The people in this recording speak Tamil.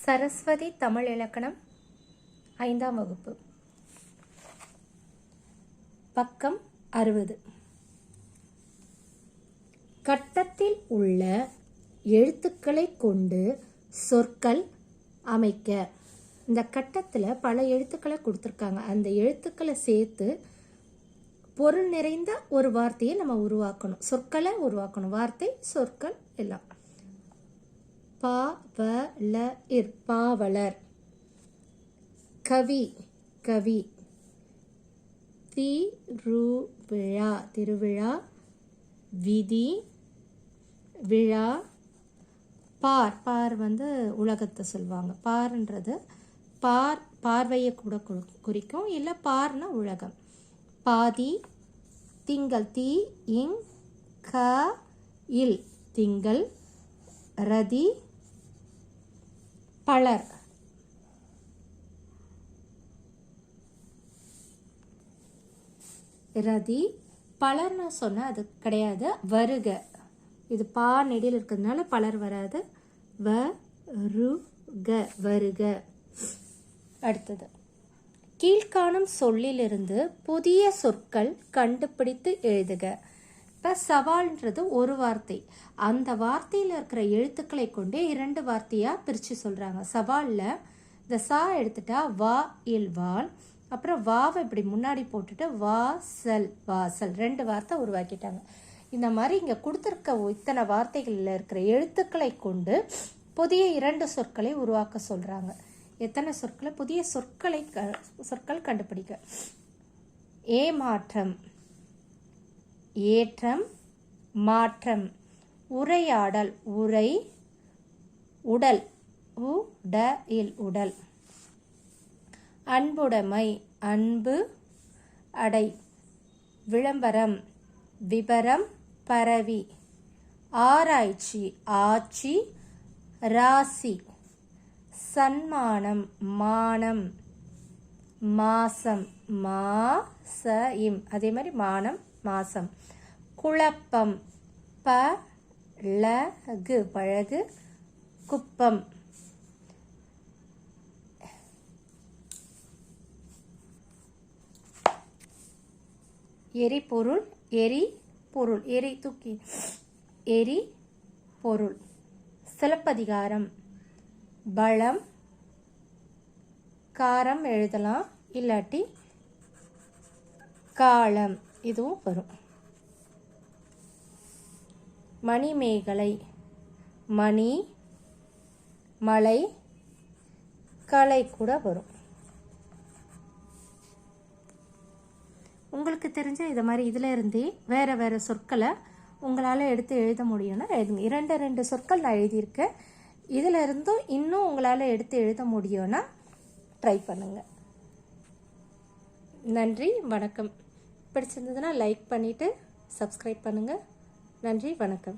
சரஸ்வதி தமிழ் இலக்கணம் 5ஆம் வகுப்பு பக்கம் 60. கட்டத்தில் உள்ள எழுத்துக்களை கொண்டு சொற்கள் அமைக்க. இந்த கட்டத்தில் பல எழுத்துக்களை கொடுத்துருக்காங்க. அந்த எழுத்துக்களை சேர்த்து பொருள் நிறைந்த ஒரு வார்த்தையை நம்ம உருவாக்கணும், சொற்களை உருவாக்கணும். வார்த்தை சொற்கள் எல்லாம். பாவலர் பாவலர், கவி கவி, திருவிழா திருவிழா, விதி விழா, பார் பார் உலகத்தை சொல்லுவாங்க. பார்ன்றது பார்வையை கூட குறிக்கும், இல்லை பார்னா உலகம். பாதி, திங்கள் தி இங் க இல் திங்கள், ரதி, பலர், ரதி பலர்னு சொன்ன அது கிடையாது, வருக. இது பா நெடியில் இருக்கிறதுனால பலர் வராது. வருக வருக. அடுத்தது, கீழ்காணும் சொல்லிலிருந்து புதிய சொற்கள் கண்டுபிடித்து எழுதுக. இப்போ சவால்ன்றது ஒரு வார்த்தை. அந்த வார்த்தையில் இருக்கிற எழுத்துக்களை கொண்டே 2 வார்த்தையாக பிரித்து சொல்கிறாங்க. சவாலில் இந்த சா எடுத்துட்டா வா இல் வால், அப்புறம் வாவை இப்படி முன்னாடி போட்டுட்டு வாசல் வாசல், 2 வார்த்தை உருவாக்கிட்டாங்க. இந்த மாதிரி இங்கே கொடுத்துருக்க இத்தனை வார்த்தைகளில் இருக்கிற எழுத்துக்களை கொண்டு புதிய 2 சொற்களை உருவாக்க சொல்கிறாங்க. எத்தனை சொற்களை? புதிய சொற்கள் கண்டுபிடிக்க. ஏமாற்றம், ஏற்றம், மாற்றம், உரையாடல், உரை, உடல், உடல் உடல், அன்புடைமை, அன்பு அடை, விளம்பரம், விபரம், பரவி, ஆராய்ச்சி, ஆட்சி, ராசி, சன்மானம், மானம், மாசம், மாசம், அதே மாதிரி மானம் மாசம், குழப்பம், பழகு பழகு, குப்பம், எரிபொருள், எரி பொருள், எரி தூக்கி எரி பொருள், சிலப்பதிகாரம், பலம், காரம் எழுதலாம், இல்லாட்டி காலம், இதுவும் வரும். மணிமேகலை, மணி, மலை, கலை கூட வரும். உங்களுக்கு தெரிஞ்ச இதை மாதிரி இதில் இருந்தே வேறு வேறு சொற்களை உங்களால் எடுத்து எழுத முடியும்னா எழுதுங்க. 2 சொற்கள் நான் எழுதியிருக்கேன். இதில் இருந்தும் இன்னும் உங்களால் எடுத்து எழுத முடியும்னா ட்ரை பண்ணுங்கள். நன்றி, வணக்கம். பிடிச்சிருந்ததுன்னா லைக் பண்ணிவிட்டு சப்ஸ்கிரைப் பண்ணுங்கள். நன்றி, வணக்கம்.